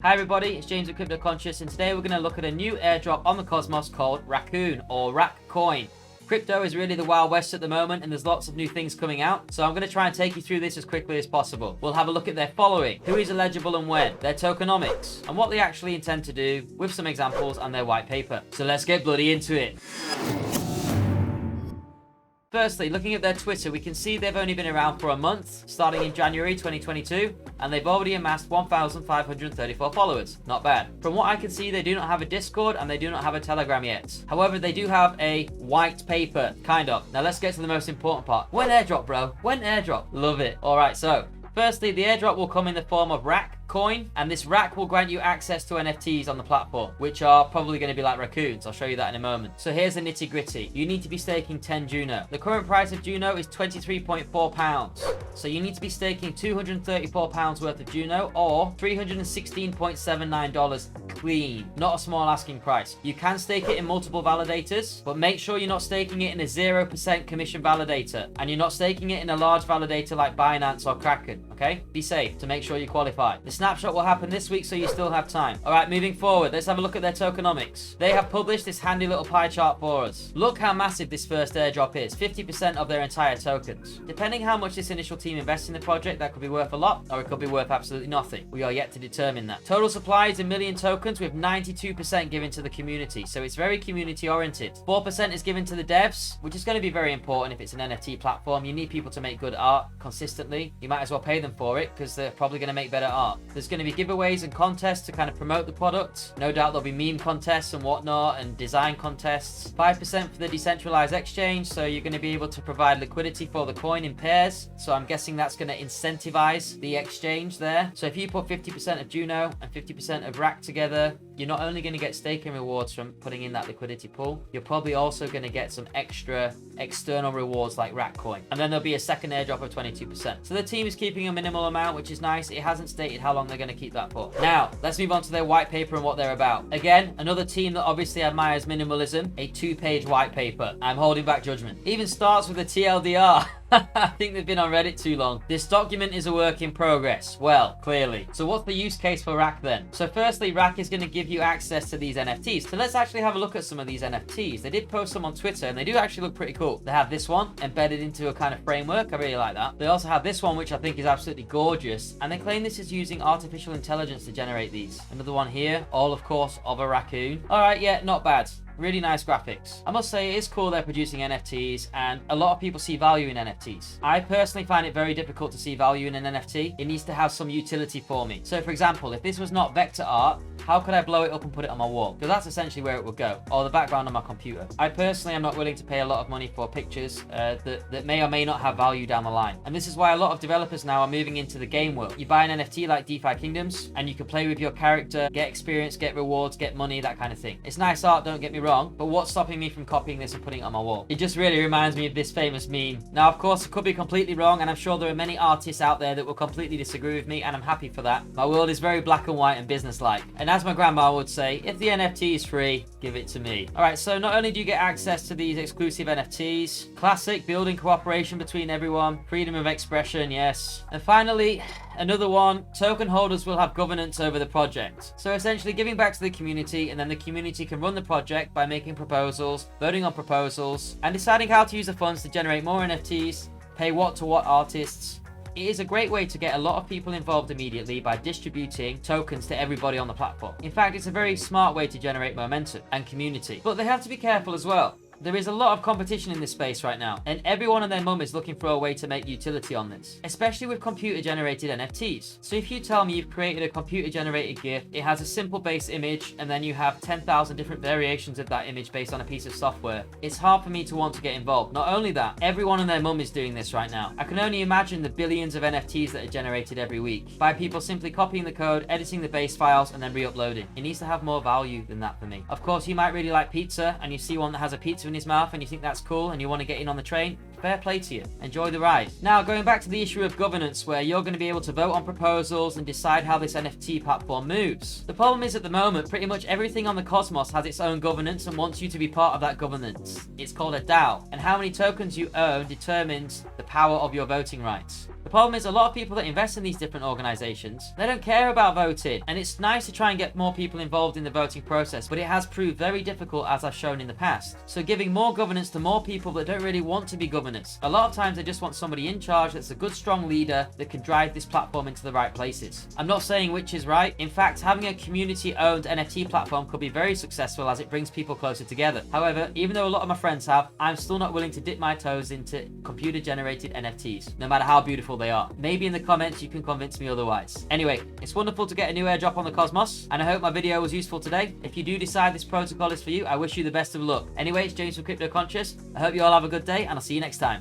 Hi everybody, it's James at Cryptoconsh, and today we're going to look at a new airdrop on the Cosmos called Racoon, or RAC coin. Crypto is really the Wild West at the moment, and there's lots of new things coming out, so I'm going to try and take you through this as quickly as possible. We'll have a look at their following, who is eligible and when, their tokenomics, and what they actually intend to do, with some examples and their white paper. So let's get bloody into it. Firstly, looking at their Twitter, we can see they've only been around for a month, starting in January 2022, and they've already amassed 1,534 followers. Not bad. From what I can see, they do not have a Discord and they do not have a Telegram yet. However, they do have a white paper, kind of. Now let's get to the most important part. When airdrop, bro? When airdrop? Love it. Alright, so firstly, the airdrop will come in the form of RAC coin, and this RAC will grant you access to NFTs on the platform, which are probably going to be like Racoons. I'll show you that in a moment. So here's the nitty gritty. You need to be staking 10 Juno. The current price of Juno is £23.4. So you need to be staking £234 worth of Juno, or $316.79 clean. Not a small asking price. You can stake it in multiple validators, but make sure you're not staking it in a 0% commission validator, and you're not staking it in a large validator like Binance or Kraken, okay? Be safe to make sure you qualify. The snapshot will happen this week, so you still have time. Alright, moving forward, let's have a look at their tokenomics. They have published this handy little pie chart for us. Look how massive this first airdrop is, 50% of their entire tokens. Depending how much this initial team invests in the project, that could be worth a lot, or it could be worth absolutely nothing. We are yet to determine that. Total supply is 1 million tokens, with 92% given to the community, so it's very community oriented. 4% is given to the devs, which is going to be very important if it's an NFT platform. You need people to make good art consistently. You might as well pay them for it, because they're probably going to make better art. There's going to be giveaways and contests to kind of promote the product. No doubt there'll be meme contests and whatnot, and design contests. 5% for the decentralized exchange, so you're going to be able to provide liquidity for the coin in pairs. So I'm guessing that's going to incentivize the exchange there. So if you put 50% of Juno and 50% of RAC together, you're not only going to get staking rewards from putting in that liquidity pool, you're probably also going to get some extra external rewards like RAC coin. And then there'll be a second airdrop of 22%. So the team is keeping a minimal amount, which is nice. It hasn't stated how long they're going to keep that for. Now, let's move on to their white paper and what they're about. Again, another team that obviously admires minimalism, a 2-page white paper. I'm holding back judgment. Even starts with a TLDR. I think they've been on Reddit too long. This document is a work in progress. Well, clearly. So what's the use case for RAC then? So firstly, RAC is going to give you access to these NFTs. So let's actually have a look at some of these NFTs. They did post some on Twitter, and they do actually look pretty cool. They have this one embedded into a kind of framework. I really like that. They also have this one, which I think is absolutely gorgeous. And they claim this is using artificial intelligence to generate these. Another one here, all of course of a raccoon. All right, yeah, not bad. Really nice graphics. I must say it is cool they're producing NFTs, and a lot of people see value in NFTs. I personally find it very difficult to see value in an NFT. It needs to have some utility for me. So for example, if this was not vector art, how could I blow it up and put it on my wall? Because that's essentially where it would go, or the background on my computer. I personally am not willing to pay a lot of money for pictures that may or may not have value down the line. And this is why a lot of developers now are moving into the game world. You buy an NFT like DeFi Kingdoms, and you can play with your character, get experience, get rewards, get money, that kind of thing. It's nice art, don't get me wrong, but what's stopping me from copying this and putting it on my wall? It just really reminds me of this famous meme. Now, of course, it could be completely wrong, and I'm sure there are many artists out there that will completely disagree with me, and I'm happy for that. My world is very black and white and business-like. And as my grandma would say, if the NFT is free, give it to me. All right, so not only do you get access to these exclusive NFTs, classic building cooperation between everyone, freedom of expression, yes. And finally, another one, token holders will have governance over the project. So essentially giving back to the community, and then the community can run the project by making proposals, voting on proposals, and deciding how to use the funds to generate more NFTs, pay what to what artists. It is a great way to get a lot of people involved immediately by distributing tokens to everybody on the platform. In fact, it's a very smart way to generate momentum and community. But they have to be careful as well. There is a lot of competition in this space right now, and everyone and their mum is looking for a way to make utility on this, especially with computer-generated NFTs. So if you tell me you've created a computer-generated GIF, it has a simple base image, and then you have 10,000 different variations of that image based on a piece of software, it's hard for me to want to get involved. Not only that, everyone and their mum is doing this right now. I can only imagine the billions of NFTs that are generated every week by people simply copying the code, editing the base files, and then re-uploading. It needs to have more value than that for me. Of course, you might really like pizza, and you see one that has a pizza in his mouth and you think that's cool and you want to get in on the train. Fair play to you. Enjoy the ride. Now, going back to the issue of governance, where you're going to be able to vote on proposals and decide how this NFT platform moves. The problem is, at the moment, pretty much everything on the Cosmos has its own governance and wants you to be part of that governance. It's called a DAO, and how many tokens you own determines the power of your voting rights. The problem is a lot of people that invest in these different organizations, they don't care about voting. And it's nice to try and get more people involved in the voting process, but it has proved very difficult, as I've shown in the past. So giving more governance to more people that don't really want to be governors. A lot of times they just want somebody in charge that's a good strong leader that can drive this platform into the right places. I'm not saying which is right. In fact, having a community owned NFT platform could be very successful as it brings people closer together. However, even though a lot of my friends have, I'm still not willing to dip my toes into computer generated NFTs, no matter how beautiful they are. Maybe in the comments you can convince me otherwise. Anyway, it's wonderful to get a new airdrop on the Cosmos, and I hope my video was useful today. If you do decide this protocol is for you, I wish you the best of luck. Anyway, it's James from Cryptoconsh. I hope you all have a good day, and I'll see you next time.